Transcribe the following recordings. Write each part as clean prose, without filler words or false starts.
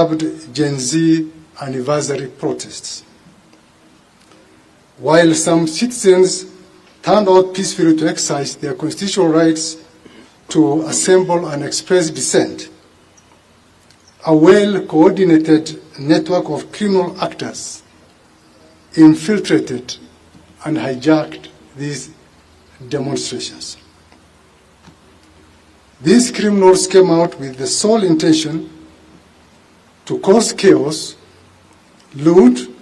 dubbed Gen Z anniversary protests. While some citizens turned out peacefully to exercise their constitutional rights to assemble and express dissent, a well-coordinated network of criminal actors infiltrated and hijacked these demonstrations. These criminals came out with the sole intention to cause chaos, loot,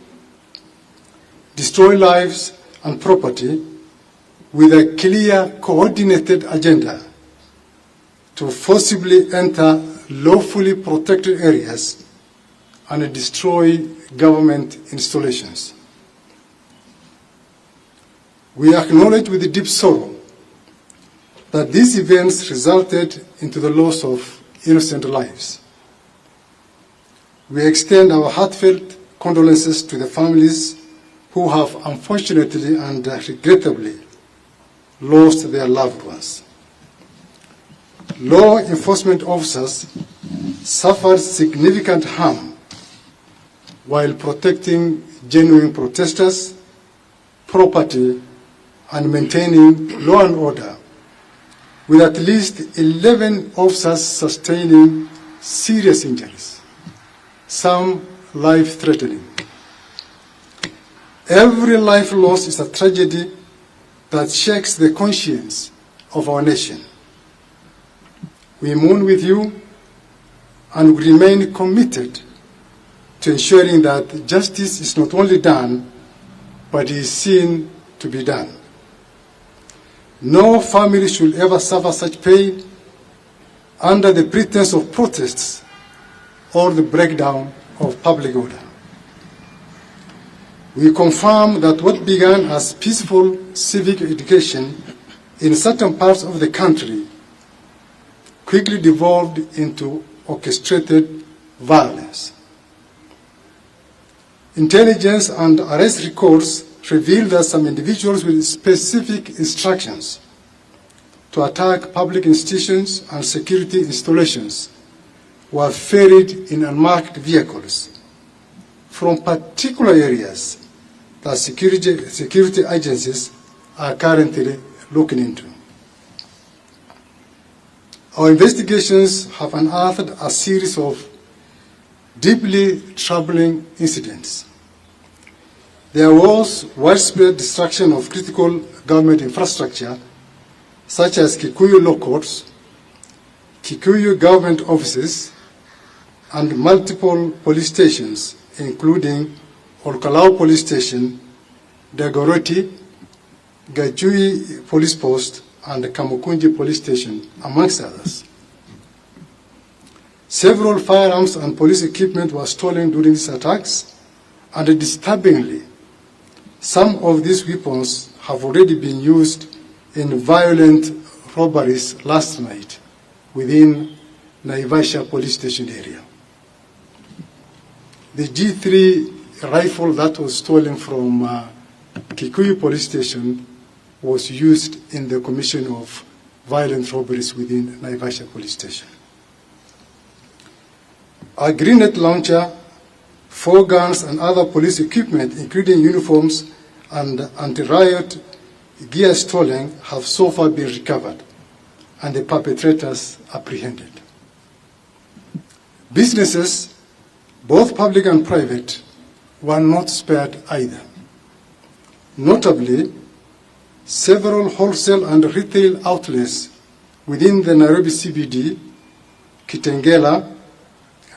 destroy lives and property, with a clear, coordinated agenda to forcibly enter lawfully protected areas and destroy government installations. We acknowledge with deep sorrow that these events resulted into the loss of innocent lives. We extend our heartfelt condolences to the families who have unfortunately and regrettably lost their loved ones. Law enforcement officers suffered significant harm while protecting genuine protesters, property, and maintaining law and order, with at least 11 officers sustaining serious injuries, some life-threatening. Every life lost is a tragedy that shakes the conscience of our nation. We mourn with you and we remain committed to ensuring that justice is not only done, but is seen to be done. No family should ever suffer such pain under the pretense of protests or the breakdown of public order. We confirm that what began as peaceful civic education in certain parts of the country quickly devolved into orchestrated violence. Intelligence and arrest records revealed that some individuals with specific instructions to attack public institutions and security installations were ferried in unmarked vehicles from particular areas that security agencies are currently looking into. Our investigations have unearthed a series of deeply troubling incidents. There was widespread destruction of critical government infrastructure, such as Kikuyu law courts, Kikuyu government offices, and multiple police stations, including Olkalau Police Station, Dagoretti, Gajui Police Post, and the Kamukunji Police Station, amongst others. Several firearms and police equipment were stolen during these attacks, and disturbingly, some of these weapons have already been used in violent robberies last night within Naivasha Police Station area. The G3 rifle that was stolen from Kikuyu Police Station was used in the commission of violent robberies within Naivasha Police Station. A grenade launcher, 4 guns, and other police equipment, including uniforms and anti-riot gear stolen, have so far been recovered and the perpetrators apprehended. Businesses, both public and private, were not spared either. Notably, several wholesale and retail outlets within the Nairobi CBD, Kitengela,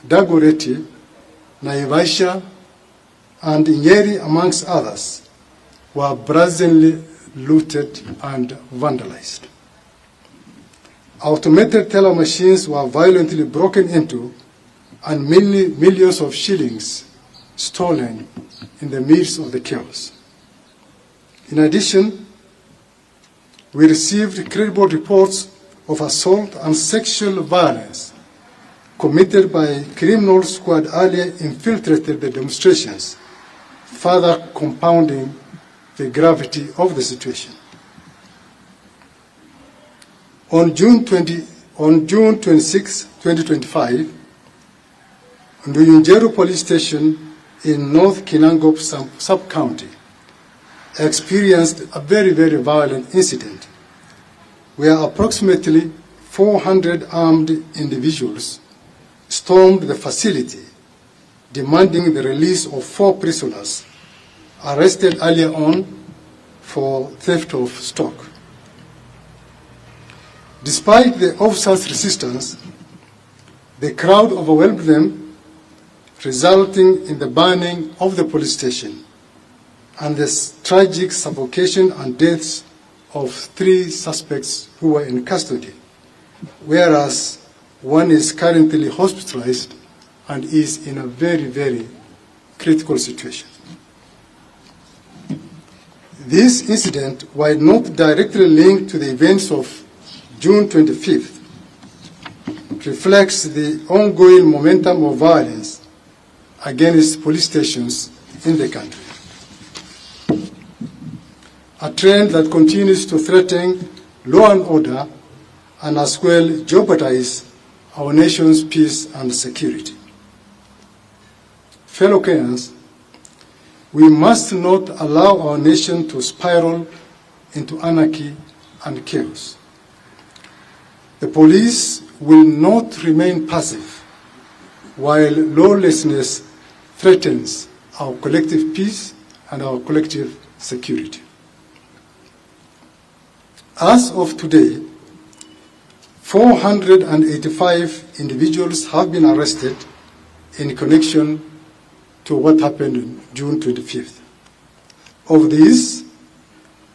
Dagoretti, Naivasha, and Nyeri, amongst others, were brazenly looted and vandalized. Automated teller machines were violently broken into and millions of shillings stolen in the midst of the chaos. In addition, we received credible reports of assault and sexual violence committed by criminals who had earlier infiltrated the demonstrations, further compounding the gravity of the situation. On June 26, 2025, Nduyunjeru Police Station in North Kinangop sub-county experienced a very, very violent incident where approximately 400 armed individuals stormed the facility, demanding the release of 4 prisoners arrested earlier on for theft of stock. Despite the officers' resistance, the crowd overwhelmed them, resulting in the burning of the police station and the tragic suffocation and deaths of 3 suspects who were in custody, whereas one is currently hospitalized and is in a very, very critical situation. This incident, while not directly linked to the events of June 25th, reflects the ongoing momentum of violence against police stations in the country, a trend that continues to threaten law and order and as well jeopardize our nation's peace and security. Fellow Kenyans, we must not allow our nation to spiral into anarchy and chaos. The police will not remain passive while lawlessness threatens our collective peace and our collective security. As of today, 485 individuals have been arrested in connection to what happened on June 25th. Of these,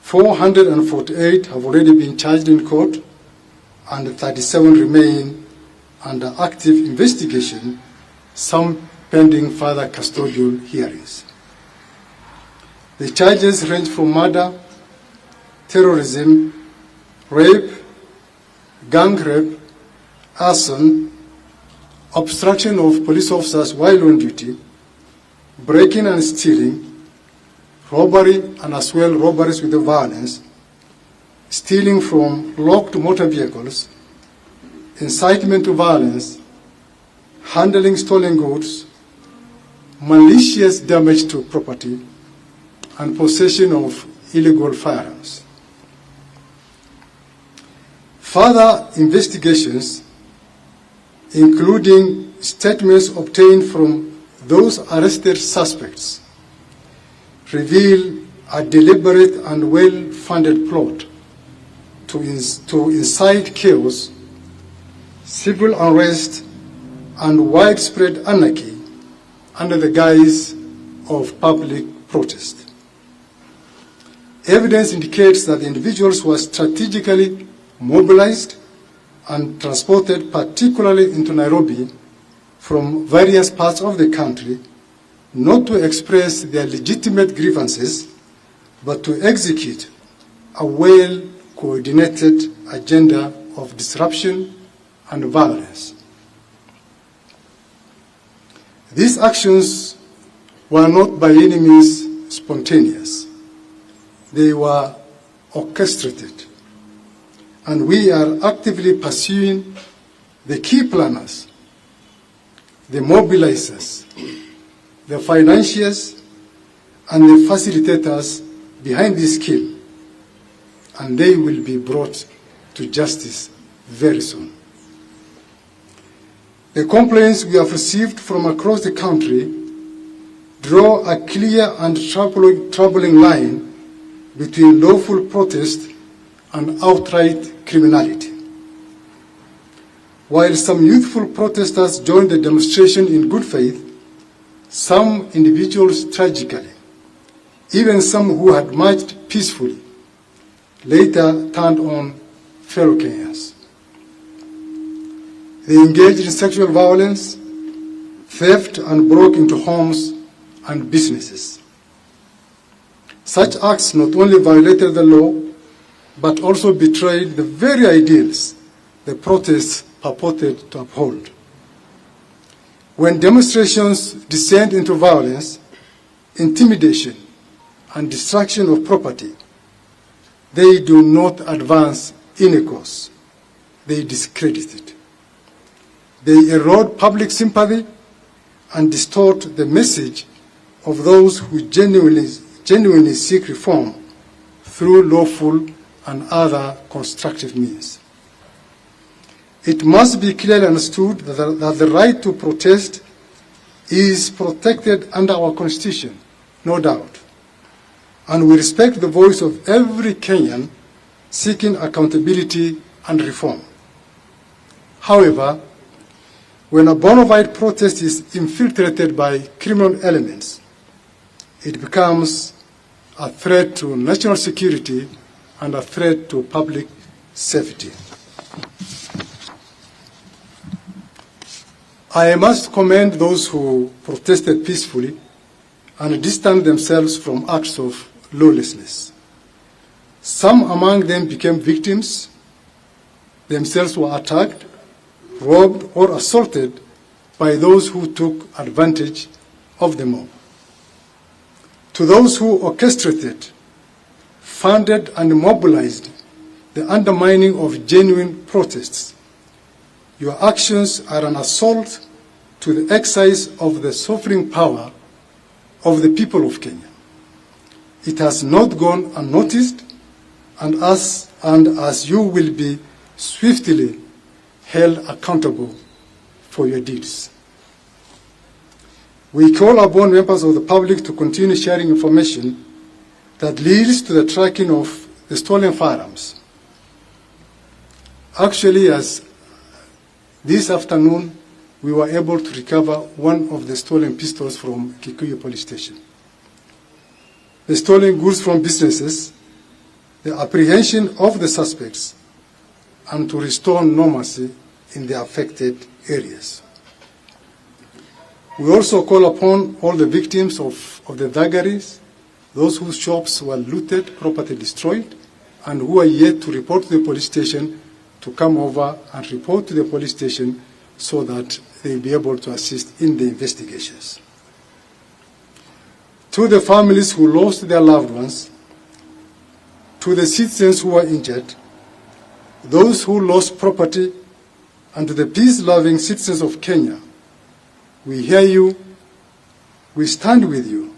448 have already been charged in court and 37 remain under active investigation, some pending further custodial hearings. The charges range from murder, terrorism, rape, gang rape, arson, obstruction of police officers while on duty, breaking and stealing, robbery and as well robberies with violence, stealing from locked motor vehicles, incitement to violence, handling stolen goods, malicious damage to property, and possession of illegal firearms. Further investigations, including statements obtained from those arrested suspects, reveal a deliberate and well-funded plot to incite chaos, civil unrest, and widespread anarchy under the guise of public protest. Evidence indicates that the individuals were strategically mobilized and transported, particularly into Nairobi, from various parts of the country, not to express their legitimate grievances, but to execute a well-coordinated agenda of disruption and violence. These actions were not by any means spontaneous. They were orchestrated, and we are actively pursuing the key planners, the mobilizers, the financiers, and the facilitators behind this kill, and they will be brought to justice very soon. The complaints we have received from across the country draw a clear and troubling line between lawful protest and outright criminality. While some youthful protesters joined the demonstration in good faith, some individuals tragically, even some who had marched peacefully, later turned on fellow Kenyans. They engaged in sexual violence, theft, and broke into homes and businesses. Such acts not only violated the law, but also betrayed the very ideals the protests purported to uphold. When demonstrations descend into violence, intimidation, and destruction of property, they do not advance any cause. They discredit it. They erode public sympathy and distort the message of those who genuinely seek reform through lawful and other constructive means. It must be clearly understood that the right to protest is protected under our Constitution, no doubt, and we respect the voice of every Kenyan seeking accountability and reform. However, when a bona fide protest is infiltrated by criminal elements, it becomes a threat to national security and a threat to public safety. I must commend those who protested peacefully and distanced themselves from acts of lawlessness. Some among them became victims, themselves were attacked, robbed, or assaulted by those who took advantage of the mob. To those who orchestrated, funded, and mobilized the undermining of genuine protests, your actions are an assault to the exercise of the sovereign power of the people of Kenya. It has not gone unnoticed, and as you will be swiftly held accountable for your deeds. We call upon members of the public to continue sharing information that leads to the tracking of the stolen firearms. Actually, as this afternoon, we were able to recover one of the stolen pistols from Kikuyu police station. The stolen goods from businesses, the apprehension of the suspects, and to restore normalcy in the affected areas. We also call upon all the victims of the thuggeries, those whose shops were looted, property destroyed, and who are yet to report to the police station to come over and report to the police station so that they'll be able to assist in the investigations. To the families who lost their loved ones, to the citizens who were injured, those who lost property, and to the peace-loving citizens of Kenya, we hear you, we stand with you,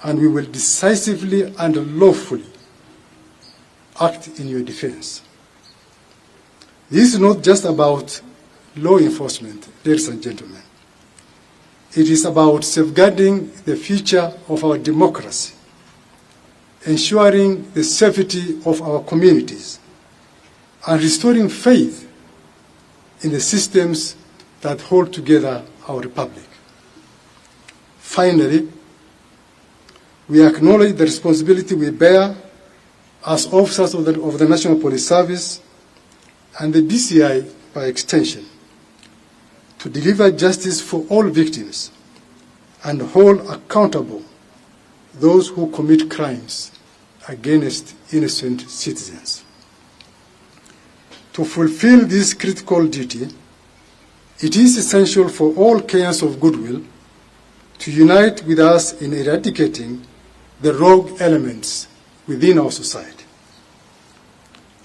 and we will decisively and lawfully act in your defense. This is not just about law enforcement, ladies and gentlemen. It is about safeguarding the future of our democracy, ensuring the safety of our communities, and restoring faith in the systems that hold together our republic. Finally, we acknowledge the responsibility we bear as officers of the National Police Service and the DCI by extension to deliver justice for all victims and hold accountable those who commit crimes against innocent citizens. To fulfill this critical duty, it is essential for all Kenyans of goodwill to unite with us in eradicating the rogue elements within our society.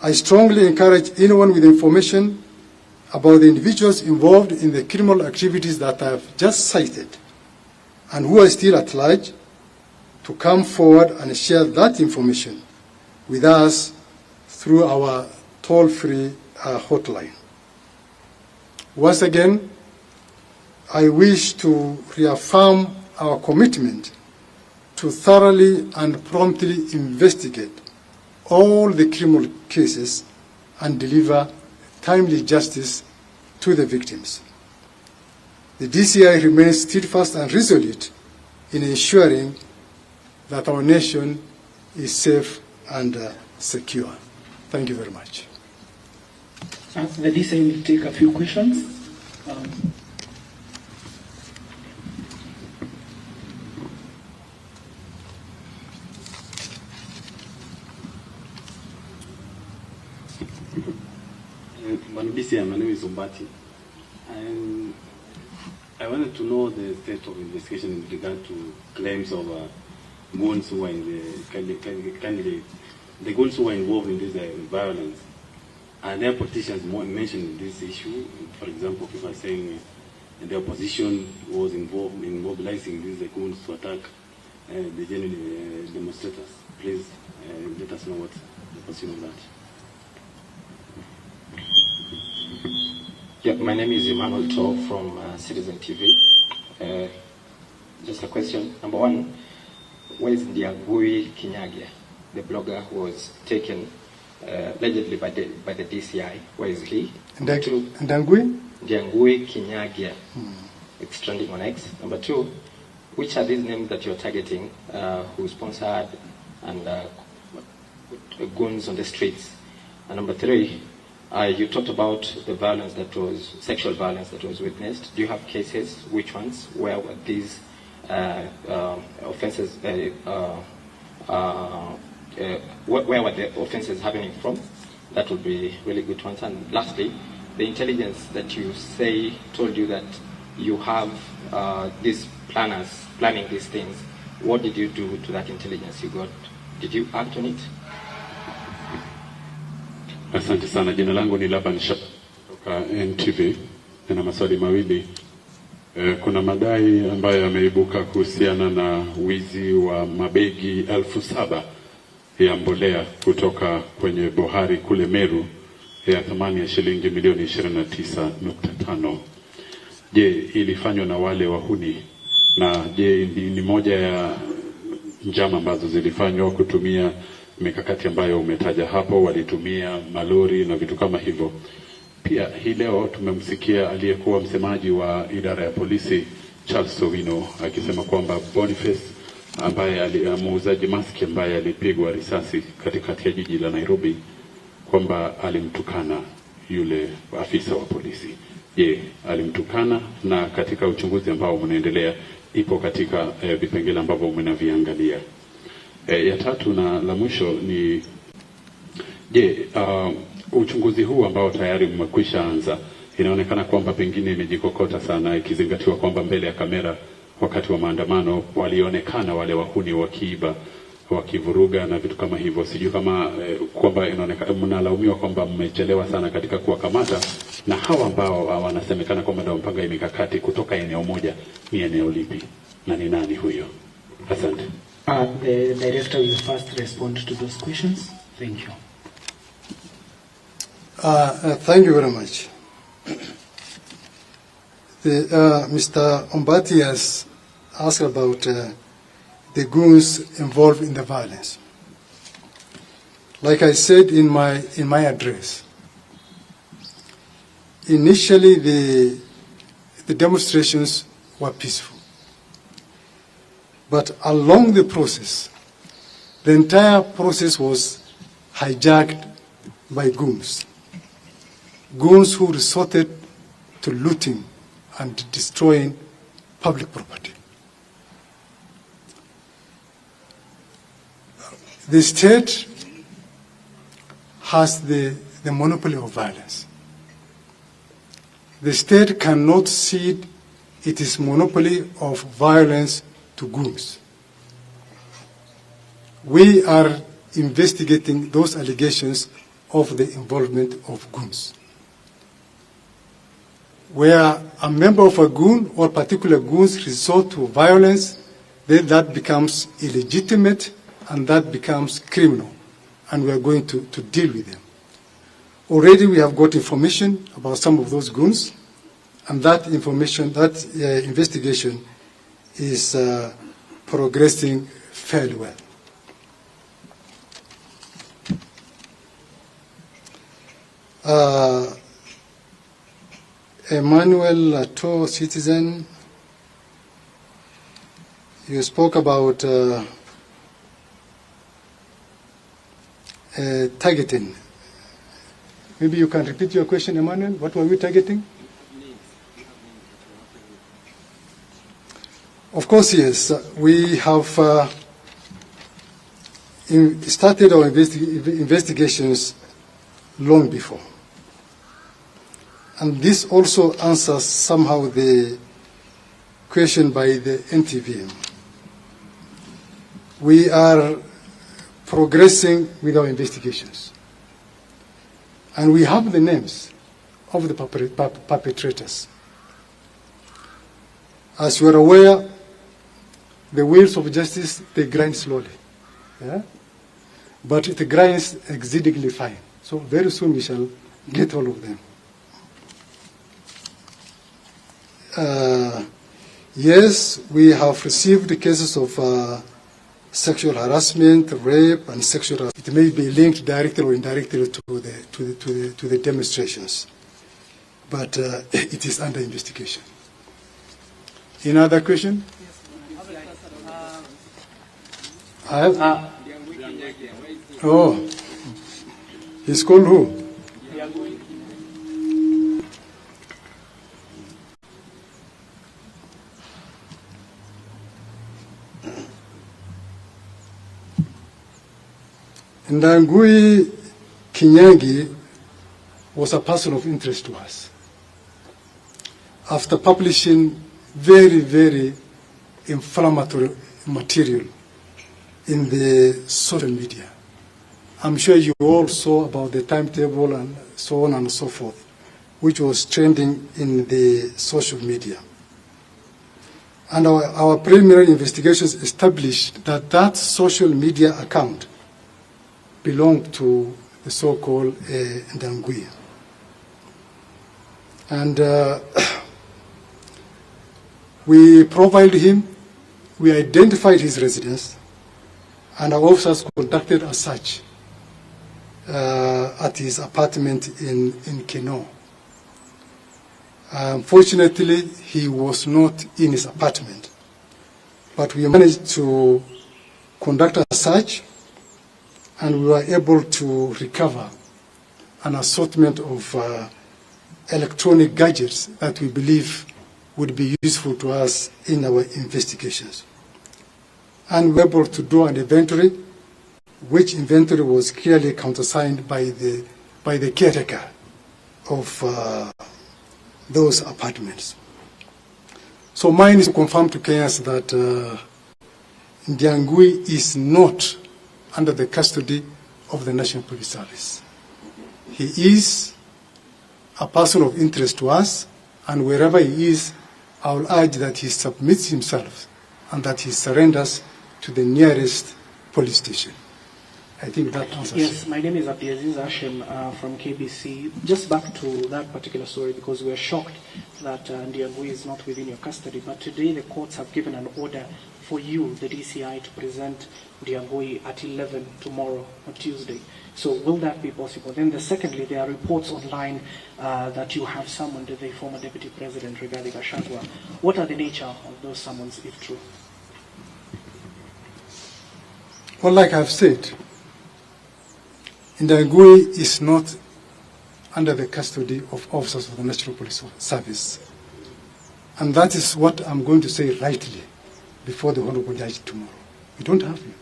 I strongly encourage anyone with information about the individuals involved in the criminal activities that I have just cited and who are still at large to come forward and share that information with us through our toll-free hotline. Once again, I wish to reaffirm our commitment to thoroughly and promptly investigate all the criminal cases and deliver timely justice to the victims. The DCI remains steadfast and resolute in ensuring that our nation is safe and secure. Thank you very much. The DCI will take a few questions. My name is Umbati, and I wanted to know the state of investigation in regard to claims of goons who were in the goons who were involved in this violence. And there are politicians mentioning this issue. For example, people are saying and the opposition was involved in mobilizing these goons to attack the genuine demonstrators. Please let us know what the position of that. Yeah, my name is Emmanuel Tov from Citizen TV. Just a question. Number one, where is Ndiangui Kinyagia, the blogger who was taken allegedly by the DCI? Where is he? Ndiangui Kinyagia. It's trending on X. Number two, which are these names that you're targeting who sponsored and goons on the streets? And number three, you talked about the violence that was, sexual violence that was witnessed. Do you have cases? Which ones? Where were these offenses, where were the offenses happening from? That would be really good to answer. And lastly, the intelligence that you say told you that you have these planners planning these things. What did you do to that intelligence you got? Did you act on it? Asante sana. Jina langu ni Laban Shap kutoka NTV. Nina maswali mawili. Kuna madai ambayo yameibuka kuhusiana na wizi wa mabegi 7,000 ya mbolea kutoka kwenye bohari kule Meru ya thamani ya shilingi milioni 29.5. Je, ilifanywa na wale wahuni? Na je, ni moja ya njama ambazo zilifanywa kutumia mikakati ambayo umetaja hapo, walitumia malori na vitu kama hivyo? Pia hii leo tumemsikia aliyekuwa msemaji wa idara ya polisi Charles Sowino akisema kwamba Boniface ambaye muuzaji maski ambaye alipigwa risasi katikati ya jiji la Nairobi kwamba alimtukana yule afisa wa polisi. Je, alimtukana? Na katika uchunguzi ambao unaendelea ipo katika vipengele ambavyo mnaviangalia. Ya tatu na la mwisho ni je, uchunguzi huu ambao tayari mmekwisha anza, inaonekana kwamba pengine imejikokota sana ikizingatiwa kwamba mbele ya kamera wakati wa maandamano walionekana wale wahuni wakiiba, wakivuruga na vitu kama hivyo. Sijui kama kwamba inaonekana mnalaumiwa kwamba mmechelewa sana katika kuwakamata, na hawa ambao wanasemekana kwamba ndio mpanga mikakati kutoka eneo moja, ni eneo lipi na ni nani huyo? Asante. The director will first respond to those questions. Thank you. Thank you very much. Mr. Ombati has asked about the goons involved in the violence. Like I said in my address, initially the demonstrations were peaceful. But along the process, the entire process was hijacked by goons. Goons who resorted to looting and destroying public property. The state has the monopoly of violence. The state cannot cede its monopoly of violence to goons. We are investigating those allegations of the involvement of goons. Where a member of a goon or particular goons resort to violence, then that becomes illegitimate and that becomes criminal, and we are going to deal with them. Already we have got information about some of those goons, and that information, that investigation is progressing fairly well. Emmanuel Lato, Citizen, you spoke about targeting. Maybe you can repeat your question, Emmanuel. What were we targeting? Of course, yes. We have started our investigations long before. And this also answers somehow the question by the NTV. We are progressing with our investigations. And we have the names of the perpetrators. As you are aware, the wheels of justice, they grind slowly. Yeah? But it grinds exceedingly fine. So very soon we shall get all of them. Yes, we have received cases of sexual harassment, rape, and sexual harassment. It may be linked directly or indirectly to the demonstrations, but it is under investigation. Any other question? Oh, he's called who? Ndangui Kinyangi was a person of interest to us. After publishing very, very inflammatory material in the social media, I'm sure you all saw about the timetable and so on and so forth, which was trending in the social media. And our preliminary investigations established that that social media account belonged to the so-called Ndangui. And we profiled him, we identified his residence, and our officers conducted a search at his apartment in Keno. Unfortunately, he was not in his apartment, but we managed to conduct a search, and we were able to recover an assortment of electronic gadgets that we believe would be useful to us in our investigations. And we were able to do an inventory, which inventory was clearly countersigned by the caretaker of those apartments. So mine is to confirm to Kenyans that Ndangui is not under the custody of the National Police Service. He is a person of interest to us, and wherever he is, I will urge that he submits himself and that he surrenders to the nearest police station. I think that answers Yes, you. my name is Abdiaziz Hashem from KBC. Just back to that particular story, because we are shocked that Ndangui is not within your custody, but today the courts have given an order for you, the DCI, to present Ndangui at 11 tomorrow, on Tuesday. So will that be possible? Then secondly, there are reports online that you have summoned the former Deputy President Rigathi Gachagua. What are the nature of those summons, if true? Well, like I've said, Ndangui is not under the custody of officers of the National Police Service. And that is what I'm going to say rightly before the Honorable Judge tomorrow. We don't have him.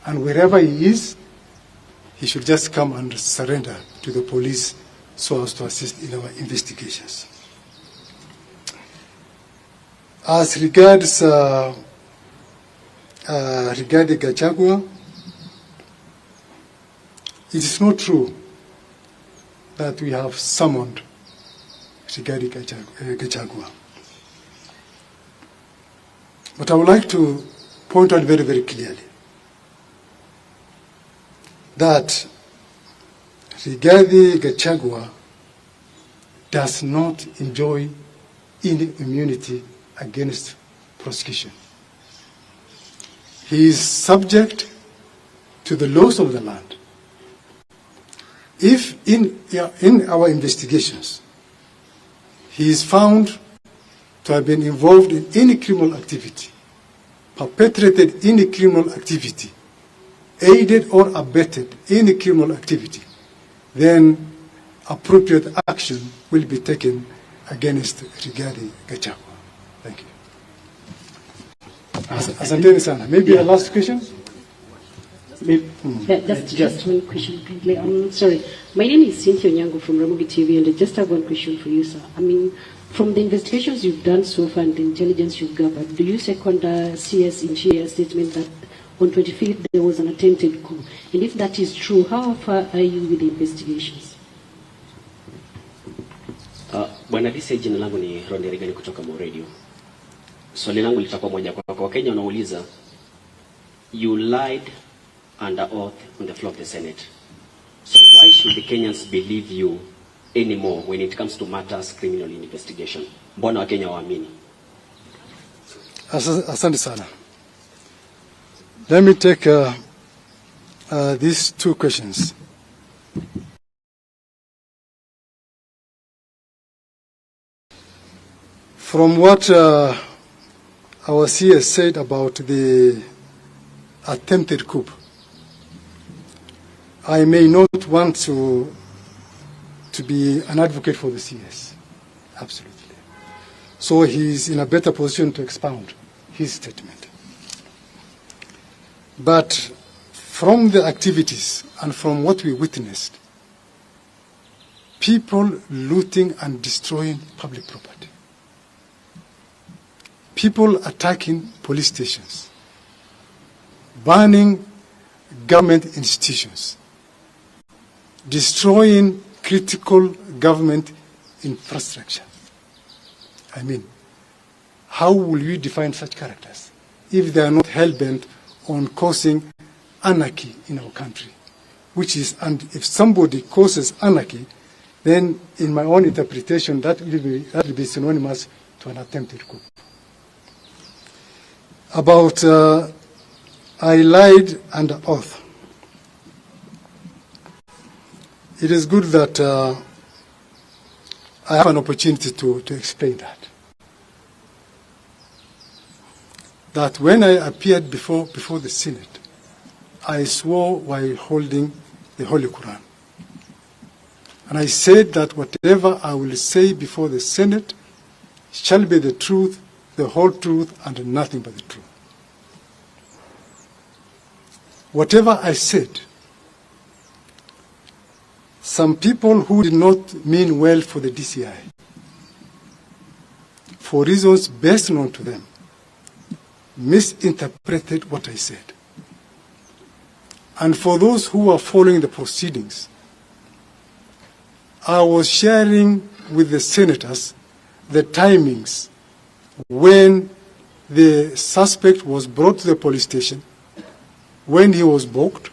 And wherever he is, he should just come and surrender to the police so as to assist in our investigations. As regards Rigathi Gachagua, it is not true that we have summoned Rigathi Gachagua. But I would like to point out very, very clearly that Rigathi Gachagua does not enjoy any immunity against prosecution. He is subject to the laws of the land. If in our investigations he is found to have been involved in any criminal activity, perpetrated any criminal activity, aided or abetted any criminal activity, then appropriate action will be taken against Rigathi Gachagua. Thank you. Asanteni sana. Maybe a last question? Just one question, kindly. I'm sorry. My name is Cynthia Onyango from Ramogi TV, and I just have one question for you, sir. I mean, from the investigations you've done so far and the intelligence you've gathered, do you second CS Inchia's statement that on 25th there was an attempted coup? And if that is true, how far are you with the investigations? Bwana DC, jina langu ni Ronde Regani kutoka Mo Radio. Swali langu litakuwa moja kwa Wakenya wanauliza, you lied under oath on the floor of the Senate. So why should the Kenyans believe you anymore when it comes to matters criminal investigation? Mbona Wakenya waamini? Asante sana. Let me take these two questions. From what our CS said about the attempted coup, I may not want to be an advocate for the CS, absolutely. So he's in a better position to expound his statement. But from the activities and from what we witnessed, people looting and destroying public property, people attacking police stations, burning government institutions, destroying critical government infrastructure. I mean, how will you define such characters if they are not hell-bent on causing anarchy in our country? Which is, and if somebody causes anarchy, then in my own interpretation, that will be synonymous to an attempted coup. About I lied under oath. It is good that I have an opportunity to explain that. That when I appeared before the Senate, I swore while holding the Holy Quran. And I said that whatever I will say before the Senate shall be the truth, the whole truth, and nothing but the truth. Whatever I said, some people who did not mean well for the DCI, for reasons best known to them, misinterpreted what I said. And for those who are following the proceedings, I was sharing with the senators the timings when the suspect was brought to the police station, when he was booked,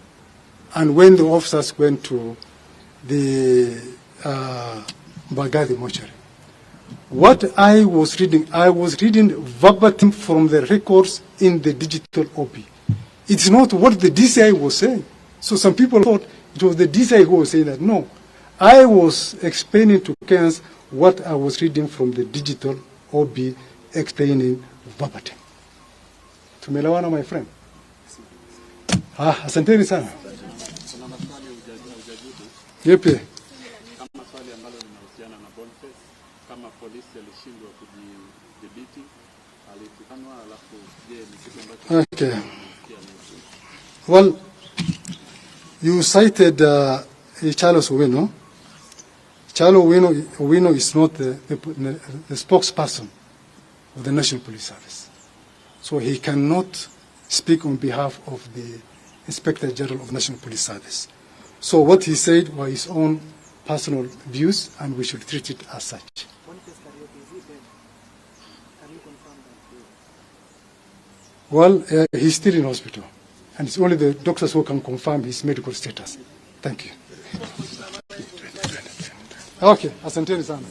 and when the officers went to the Baghdadi mortuary. What I was reading verbatim from the records in the digital OP. It's not what the DCI was saying. So some people thought it was the DCI who was saying that. No. I was explaining to Kenyans what I was reading from the digital OB, explaining verbatim. Tumelewana, my friend? Asanteni sana. Yepi? Kama swali ambalo linahusiana na Boniface, kama polisi alishindwa kujidhibiti, alitukanwa alafu je ni kitu ambacho Okay. Well, you cited Charles Owino. Charles Owino is not the spokesperson of the National Police Service. So he cannot speak on behalf of the Inspector General of National Police Service. So what he said were his own personal views, and we should treat it as such. Well, he's still in hospital, and it's only the doctors who can confirm his medical status. Thank you. Okay, asanteni sana.